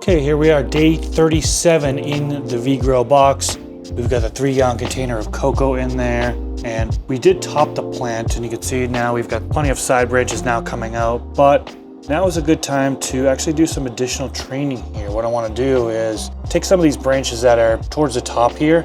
Okay, here we are, day 37 in the V-Grow box. We've got a 3-gallon container of cocoa in there, and we did top the plant, and you can see now we've got plenty of side branches now coming out, but now is a good time to actually do some additional training here. What I want to do is take some of these branches that are towards the top here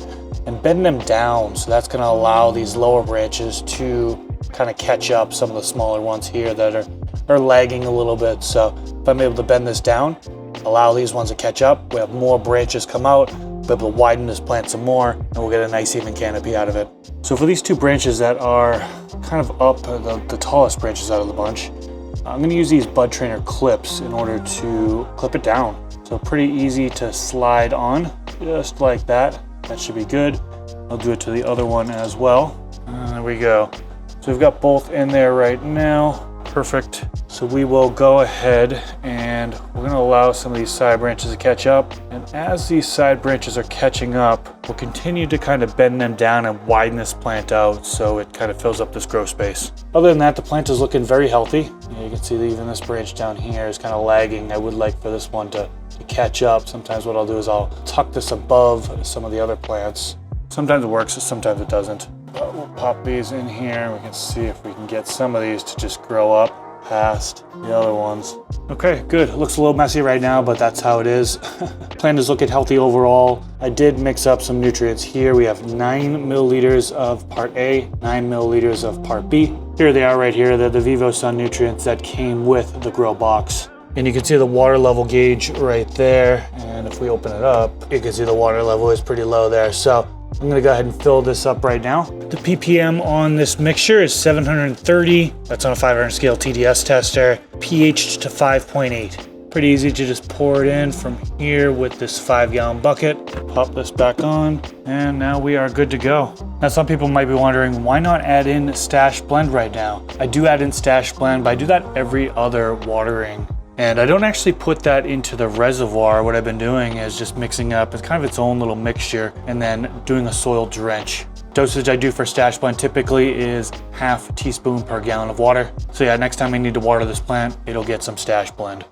and bend them down, so that's going to allow these lower branches to kind of catch up some of the smaller ones here that are lagging a little bit. So if I'm able to bend this down, allow these ones to catch up, we have more branches come out, we'll be able to widen this plant some more, and we'll get a nice even canopy out of it. So for these two branches that are kind of up, the tallest branches out of the bunch, I'm going to use these bud trainer clips in order to clip it down. So pretty easy to slide on, just like that. That should be good. I'll do it to the other one as well. There we go. So we've got both in there right now. Perfect. So we will go ahead and we're going to allow some of these side branches to catch up. And as these side branches are catching up, we'll continue to kind of bend them down and widen this plant out so it kind of fills up this grow space. Other than that, the plant is looking very healthy. You can see that even this branch down here is kind of lagging. I would like for this one to catch up. Sometimes what I'll do is I'll tuck this above some of the other plants. Sometimes it works, sometimes it doesn't. But we'll pop these in here. We can see if we can get some of these to just grow up past the other ones. Okay, good. It looks a little messy right now, but that's how it is. Plant is looking healthy overall. I did mix up some nutrients here. We have 9 milliliters of part A, 9 milliliters of part B. Here they are right here. They're the Vivo Sun nutrients that came with the grow box. And you can see the water level gauge right there. And if we open it up, you can see the water level is pretty low there. So I'm gonna go ahead and fill this up right now. The ppm on this mixture is 730. That's on a 500 scale TDS tester. pH to 5.8. Pretty easy to just pour it in from here with this 5-gallon bucket. Pop this back on, and now we are good to go. Now some people might be wondering, why not add in Stash Blend right now? I do add in Stash Blend, but I do that every other watering. And I don't actually put that into the reservoir. What I've been doing is just mixing up, it's kind of its own little mixture, and then doing a soil drench. Dosage I do for Stash Blend typically is ½ teaspoon per gallon of water. So yeah, next time I need to water this plant, it'll get some Stash Blend.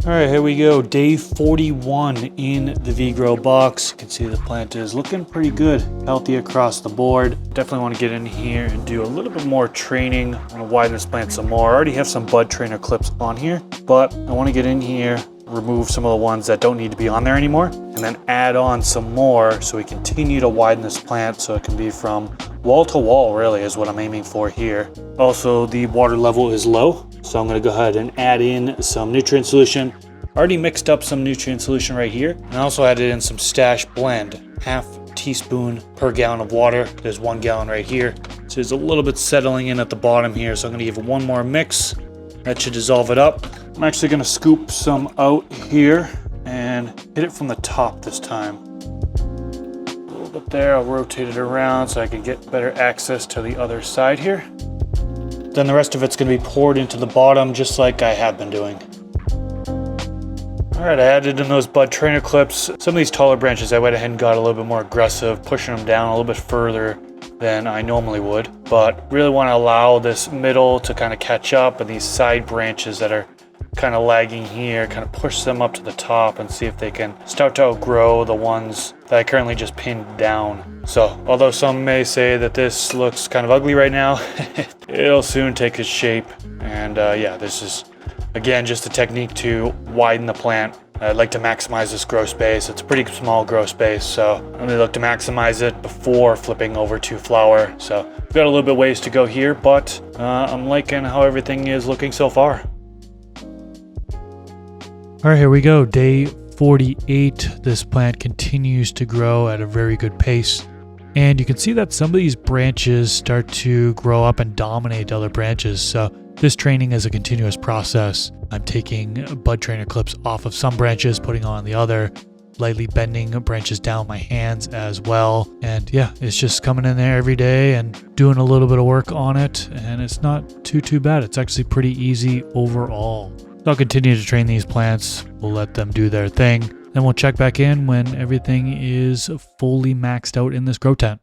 All right, here we go. Day 41 in the V-Grow box. You can see the plant is looking pretty good, healthy across the board. Definitely want to get in here and do a little bit more training. I want to widen this plant some more. I already have some bud trainer clips on here, but I want to get in here, remove some of the ones that don't need to be on there anymore, and then add on some more so we continue to widen this plant so it can be from wall to wall, really, is what I'm aiming for here. Also, the water level is low, so I'm going to go ahead and add in some nutrient solution. Already mixed up some nutrient solution right here, and I also added in some Stash Blend, ½ teaspoon per gallon of water. There's 1 gallon right here, so there's a little bit settling in at the bottom here, so I'm going to give it one more mix. That should dissolve it up. I'm actually going to scoop some out here and hit it from the top this time. A little bit there, I'll rotate it around so I can get better access to the other side here. Then the rest of it's going to be poured into the bottom just like I have been doing. All right, I added in those bud trainer clips. Some of these taller branches I went ahead and got a little bit more aggressive, pushing them down a little bit further than I normally would, but really want to allow this middle to kind of catch up, and these side branches that are kind of lagging here, kind of push them up to the top and see if they can start to outgrow the ones that I currently just pinned down. So although some may say that this looks kind of ugly right now, it'll soon take its shape. And yeah, this is again just a technique to widen the plant. I'd like to maximize this grow space. It's a pretty small grow space, so I'm going to look to maximize it before flipping over to flower. So we've got a little bit ways to go here, but I'm liking how everything is looking so far. All right, here we go. Day 48. This plant continues to grow at a very good pace. And you can see that some of these branches start to grow up and dominate other branches. So this training is a continuous process. I'm taking bud trainer clips off of some branches, putting on the other, lightly bending branches down with my hands as well. And yeah, it's just coming in there every day and doing a little bit of work on it. And it's not too bad. It's actually pretty easy overall. So I'll continue to train these plants. We'll let them do their thing. Then we'll check back in when everything is fully maxed out in this grow tent.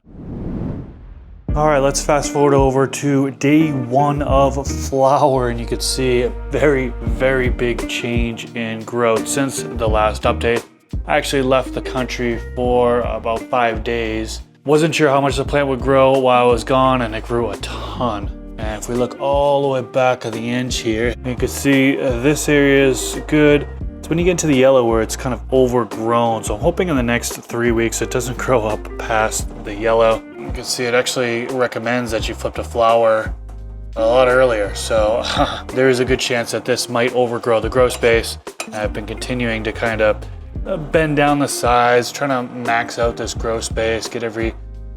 All right, let's fast forward over to day 1 of flower, and you can see a very, very big change in growth since the last update. I actually left the country for about 5 days. Wasn't sure how much the plant would grow while I was gone, and it grew a ton. And if we look all the way back at the edge here, you can see this area is good. It's when you get into the yellow where it's kind of overgrown. So I'm hoping in the next 3 weeks it doesn't grow up past the yellow. You can see it actually recommends that you flip to flower a lot earlier. So there is a good chance that this might overgrow the grow space. I've been continuing to kind of bend down the sides, trying to max out this grow space, get every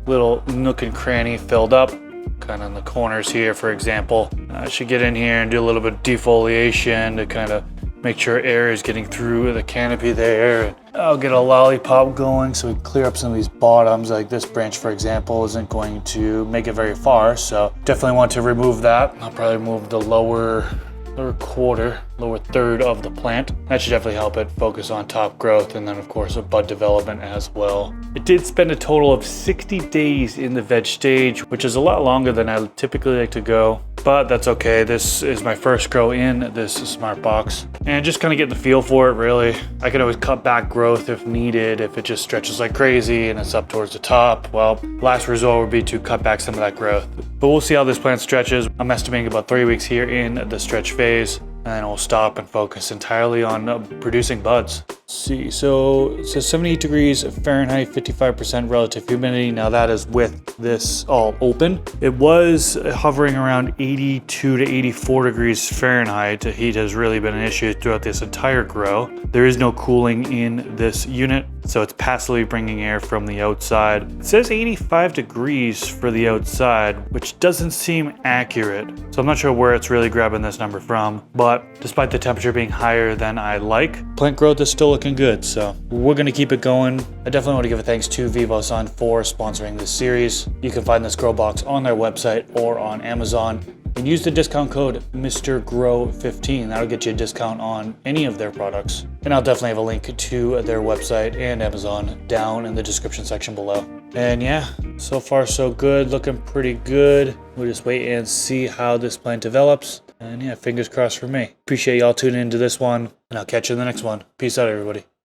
little nook and cranny filled up. Kind of in the corners here, for example. I should get in here and do a little bit of defoliation to kind of make sure air is getting through the canopy there. I'll get a lollipop going so we clear up some of these bottoms. Like this branch, for example, isn't going to make it very far, so definitely want to remove that. I'll probably remove the lower third of the plant. That should definitely help it focus on top growth, and then of course a bud development as well. It did spend a total of 60 days in the veg stage, which is a lot longer than I typically like to go, but that's okay. This is my first grow in this smart box, and just kind of get the feel for it really. I can always cut back growth if needed, if it just stretches like crazy and it's up towards the top. Well, last resort would be to cut back some of that growth, but we'll see how this plant stretches. I'm estimating about 3 weeks here in the stretch phase, and then we'll stop and focus entirely on producing buds. Let's see, so it says 78 degrees Fahrenheit, 55% relative humidity. Now that is with this all open. It was hovering around 82 to 84 degrees Fahrenheit. The heat has really been an issue throughout this entire grow. There is no cooling in this unit, so it's passively bringing air from the outside. It says 85 degrees for the outside, which doesn't seem accurate. So I'm not sure where it's really grabbing this number from, but despite the temperature being higher than I like, plant growth is still looking good, so we're gonna keep it going. I definitely want to give a thanks to VivoSun for sponsoring this series. You can find this grow box on their website or on Amazon, and use the discount code MrGrow15. That'll get you a discount on any of their products. And I'll definitely have a link to their website and Amazon down in the description section below. And yeah, so far so good, looking pretty good. We'll just wait and see how this plant develops. And yeah, fingers crossed for me. Appreciate y'all tuning into this one, and I'll catch you in the next one. Peace out, everybody.